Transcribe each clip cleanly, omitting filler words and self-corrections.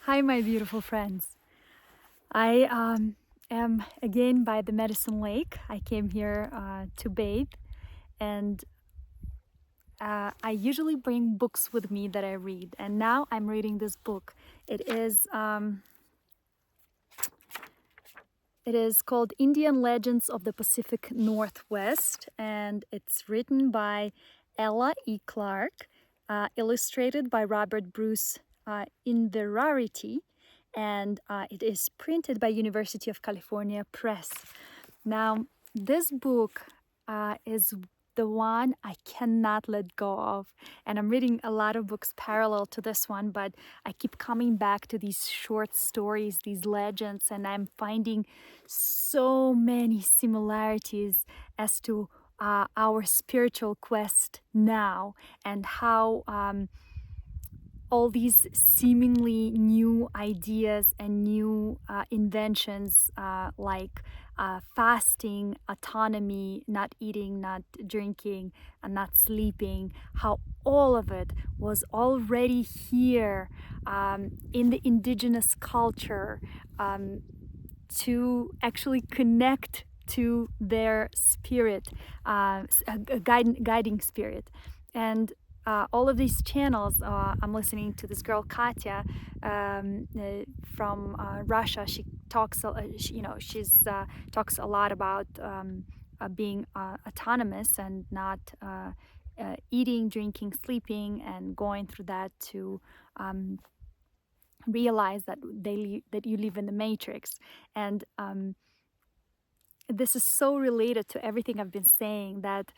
Hi, my beautiful friends. I am again by the Medicine Lake. I came here to bathe, and I usually bring books with me that I read. And now I'm reading this book. It is called Indian Legends of the Pacific Northwest, and it's written by Ella E. Clark, illustrated by Robert Bruce Inverarity, and it is printed by University of California Press. Now, this book is the one I cannot let go of. And I'm reading a lot of books parallel to this one, but I keep coming back to these short stories, these legends, and I'm finding so many similarities as to our spiritual quest now, and how all these seemingly new ideas and new inventions like fasting, autonomy, not eating, not drinking, and not sleeping, how all of it was already here in the indigenous culture to actually connect to their spirit, a guiding spirit. And all of these channels, I'm listening to this girl Katya from Russia. She talks, she's talks a lot about being autonomous and not eating, drinking, sleeping, and going through that to realize that that you live in the matrix. And this is so related to everything I've been saying, that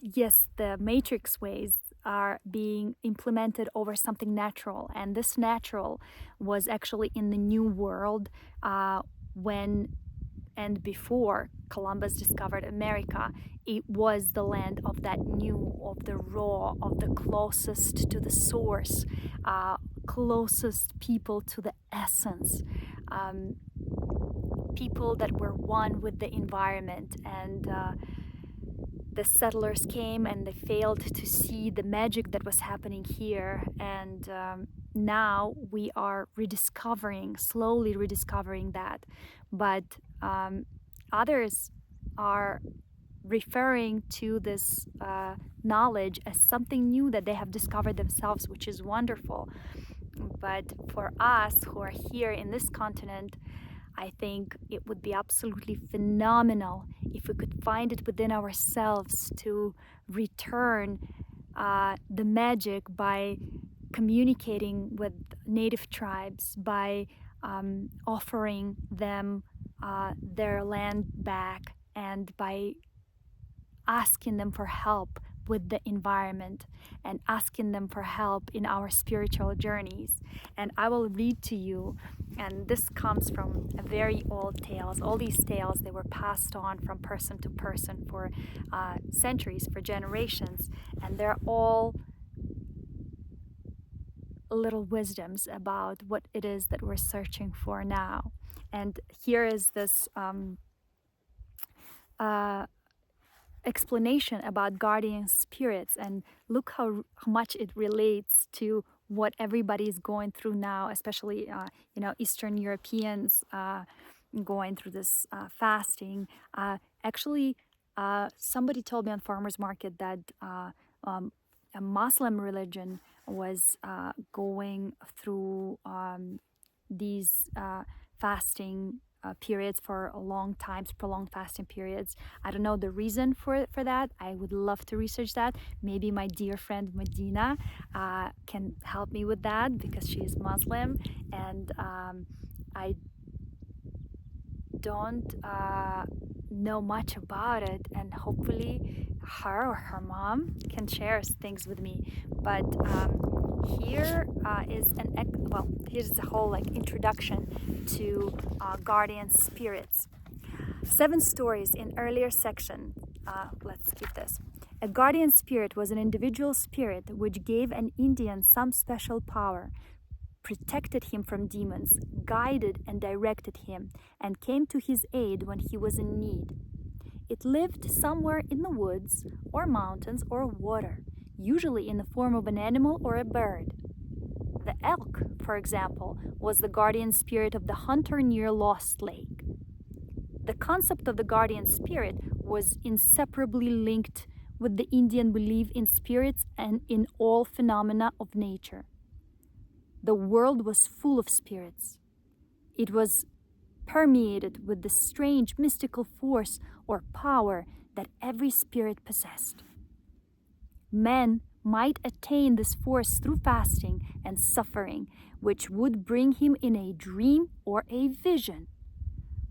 yes, the matrix ways are being implemented over something natural, and this natural was actually in the New World when and before Columbus discovered America. It was the land of that new, of the raw, of the closest to the source, closest people to the essence, people that were one with the environment. And the settlers came and they failed to see the magic that was happening here. And now we are slowly rediscovering that. But others are referring to this knowledge as something new that they have discovered themselves, which is wonderful. But for us who are here in this continent, I think it would be absolutely phenomenal if we could find it within ourselves to return the magic by communicating with native tribes, by offering them their land back, and by asking them for help with the environment, and asking them for help in our spiritual journeys. And I will read to you, and this comes from very old tales. All these tales, they were passed on from person to person for centuries, for generations, and they're all little wisdoms about what it is that we're searching for now. And here is this explanation about guardian spirits, and look how much it relates to what everybody is going through now, especially Eastern Europeans going through this fasting. Actually, somebody told me on farmers market that a Muslim religion was going through these fasting periods for a long time, prolonged fasting periods. I don't know the reason for that. I would love to research that. Maybe my dear friend Medina can help me with that, because she is Muslim, and I don't know much about it, and hopefully her or her mom can share things with me. But here is here's the whole introduction to guardian spirits. 7 stories in earlier section. Let's skip this. A guardian spirit was an individual spirit which gave an Indian some special power, protected him from demons, guided and directed him, and came to his aid when he was in need. It lived somewhere in the woods or mountains or water, usually in the form of an animal or a bird. The elk, for example, was the guardian spirit of the hunter near Lost Lake. The concept of the guardian spirit was inseparably linked with the Indian belief in spirits and in all phenomena of nature. The world was full of spirits. It was permeated with the strange mystical force or power that every spirit possessed. Man might attain this force through fasting and suffering, which would bring him in a dream or a vision.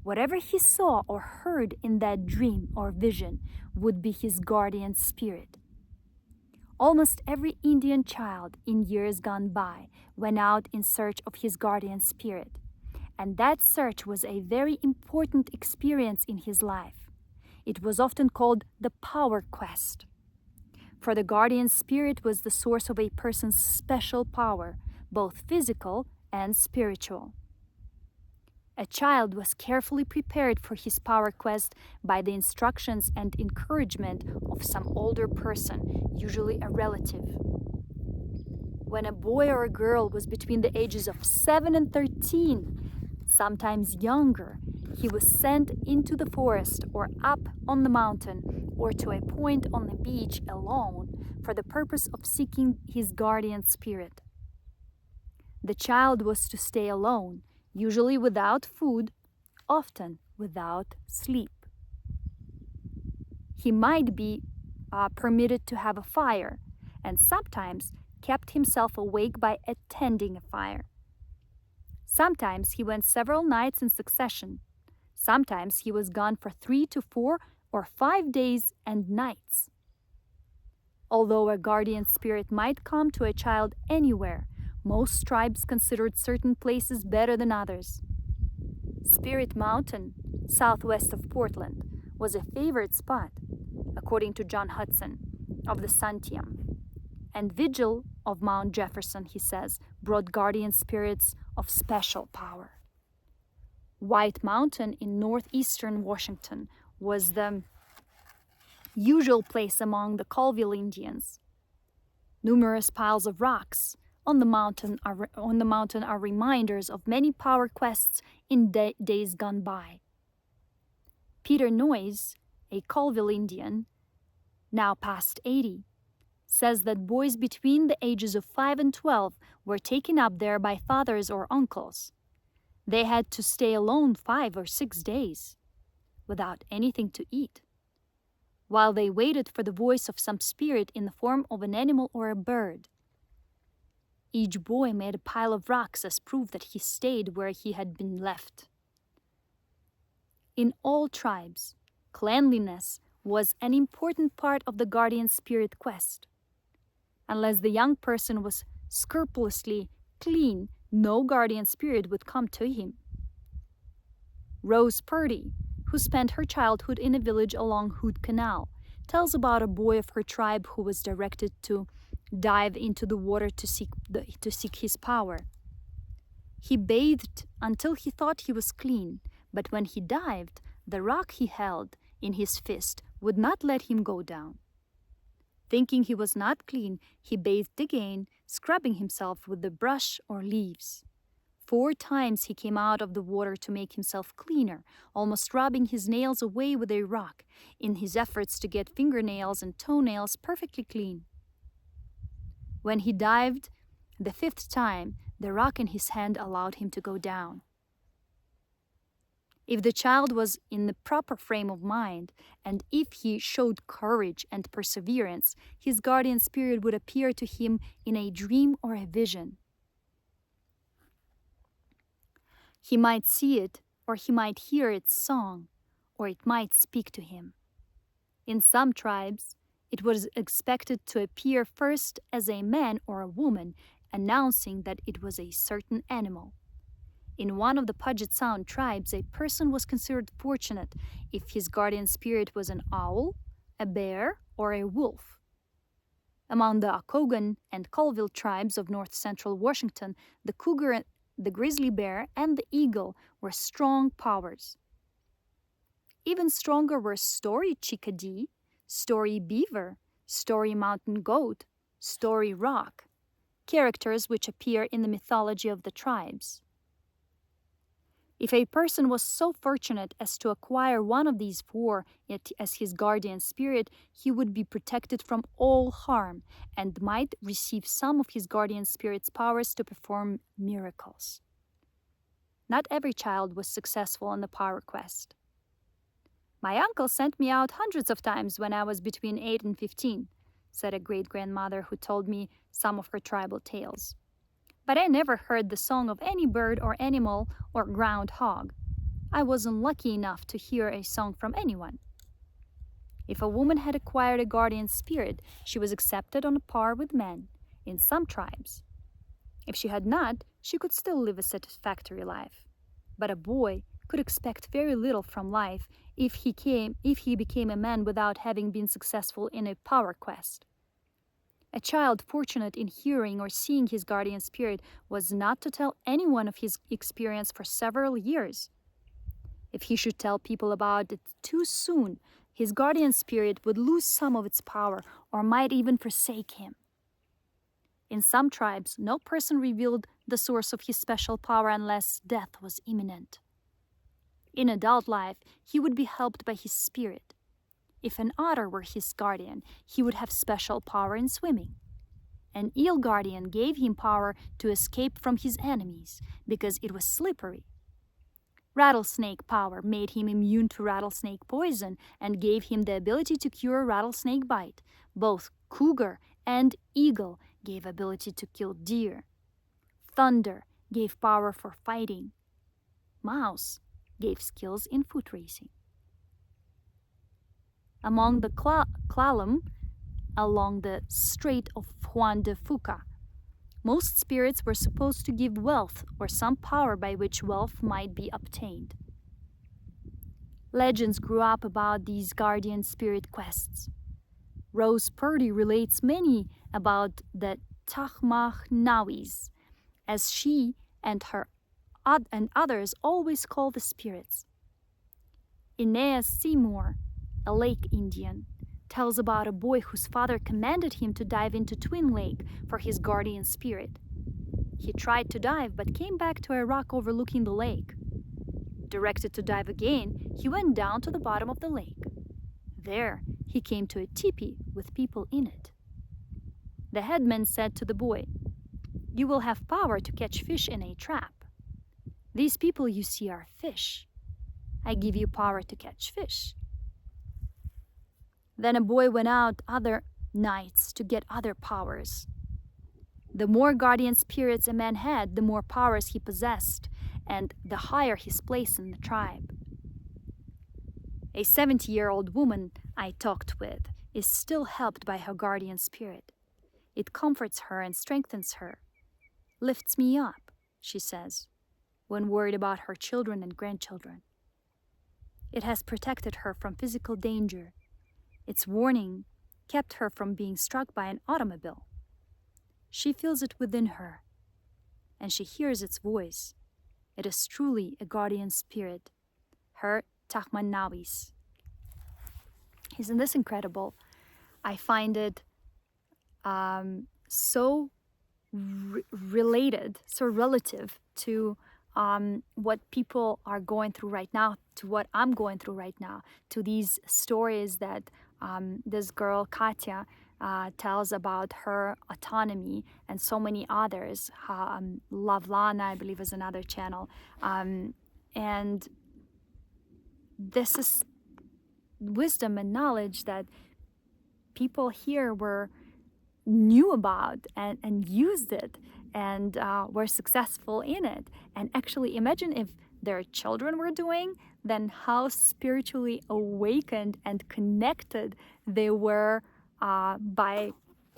Whatever he saw or heard in that dream or vision would be his guardian spirit. Almost every Indian child in years gone by went out in search of his guardian spirit, and that search was a very important experience in his life. It was often called the power quest. For the guardian spirit was the source of a person's special power, both physical and spiritual. A child was carefully prepared for his power quest by the instructions and encouragement of some older person, usually a relative. When a boy or a girl was between the ages of 7 and 13, sometimes younger, he was sent into the forest or up on the mountain or to a point on the beach alone for the purpose of seeking his guardian spirit. The child was to stay alone, usually without food, often without sleep. He might be permitted to have a fire, and sometimes kept himself awake by attending a fire. Sometimes he went several nights in succession. Sometimes he was gone for 3 to 4 or 5 days and nights. Although a guardian spirit might come to a child anywhere, most tribes considered certain places better than others. Spirit Mountain, southwest of Portland, was a favorite spot, according to John Hudson of the Santiam. And Vigil of Mount Jefferson, he says, brought guardian spirits of special power. White Mountain in northeastern Washington was the usual place among the Colville Indians. Numerous piles of rocks on the mountain are reminders of many power quests in days gone by. Peter Noyes, a Colville Indian, now past 80, says that boys between the ages of 5 and 12 were taken up there by fathers or uncles. They had to stay alone 5 or 6 days without anything to eat, while they waited for the voice of some spirit in the form of an animal or a bird. Each boy made a pile of rocks as proof that he stayed where he had been left. In all tribes, cleanliness was an important part of the guardian spirit quest. Unless the young person was scrupulously clean, no guardian spirit would come to him. Rose Purdy, who spent her childhood in a village along Hood Canal, tells about a boy of her tribe who was directed to dive into the water to seek his power. He bathed until he thought he was clean, but when he dived, the rock he held in his fist would not let him go down. Thinking he was not clean, he bathed again, scrubbing himself with the brush or leaves. 4 times he came out of the water to make himself cleaner, almost rubbing his nails away with a rock in his efforts to get fingernails and toenails perfectly clean. When he dived the 5th time, the rock in his hand allowed him to go down. If the child was in the proper frame of mind, and if he showed courage and perseverance, his guardian spirit would appear to him in a dream or a vision. He might see it, or he might hear its song, or it might speak to him. In some tribes, it was expected to appear first as a man or a woman, announcing that it was a certain animal. In one of the Puget Sound tribes, a person was considered fortunate if his guardian spirit was an owl, a bear, or a wolf. Among the Okogan and Colville tribes of north-central Washington, the cougar, the grizzly bear, and the eagle were strong powers. Even stronger were Story Chickadee, Story Beaver, Story Mountain Goat, Story Rock, characters which appear in the mythology of the tribes. If a person was so fortunate as to acquire one of these four as his guardian spirit, he would be protected from all harm and might receive some of his guardian spirit's powers to perform miracles. Not every child was successful on the power quest. My uncle sent me out hundreds of times when I was between 8 and 15, said a great-grandmother who told me some of her tribal tales. But I never heard the song of any bird or animal or groundhog. I wasn't lucky enough to hear a song from anyone. If a woman had acquired a guardian spirit, she was accepted on a par with men in some tribes. If she had not, she could still live a satisfactory life. But a boy could expect very little from life if he became a man without having been successful in a power quest. A child fortunate in hearing or seeing his guardian spirit was not to tell anyone of his experience for several years. If he should tell people about it too soon, his guardian spirit would lose some of its power or might even forsake him. In some tribes, no person revealed the source of his special power unless death was imminent. In adult life, he would be helped by his spirit. If an otter were his guardian, he would have special power in swimming. An eel guardian gave him power to escape from his enemies because it was slippery. Rattlesnake power made him immune to rattlesnake poison and gave him the ability to cure rattlesnake bite. Both cougar and eagle gave ability to kill deer. Thunder gave power for fighting. Mouse gave skills in foot racing. Among the Klallam, along the Strait of Juan de Fuca, most spirits were supposed to give wealth or some power by which wealth might be obtained. Legends grew up about these guardian spirit quests. Rose Purdy relates many about the Tahmahnawis, as she and others always call the spirits. Aeneas Seymour, a Lake Indian, tells about a boy whose father commanded him to dive into Twin Lake for his guardian spirit. He tried to dive but came back to a rock overlooking the lake. Directed to dive again, he went down to the bottom of the lake. There, he came to a teepee with people in it. The headman said to the boy, "You will have power to catch fish in a trap. These people you see are fish. I give you power to catch fish." Then a boy went out other nights to get other powers. The more guardian spirits a man had, the more powers he possessed, and the higher his place in the tribe. A 70-year-old woman I talked with is still helped by her guardian spirit. It comforts her and strengthens her. "Lifts me up," she says, when worried about her children and grandchildren. It has protected her from physical danger. Its warning kept her from being struck by an automobile. She feels it within her, and she hears its voice. It is truly a guardian spirit, her Tahmahnawis. Isn't this incredible? I find it so related, so relative to what people are going through right now, to what I'm going through right now, to these stories that this girl, Katya, tells about her autonomy, and so many others. Lavlana, I believe, is another channel. And this is wisdom and knowledge that people here knew about and used it and were successful in it. And actually, imagine if their children were doing, then how spiritually awakened and connected they were by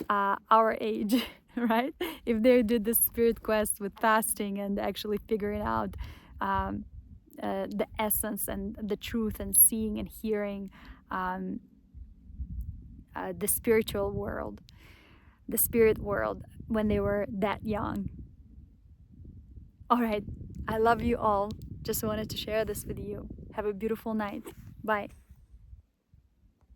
our age, right? If they did the spirit quest with fasting and actually figuring out the essence and the truth and seeing and hearing the spiritual world, the spirit world, when they were that young. All right, I love you all. Just wanted to share this with you. Have a beautiful night. Bye.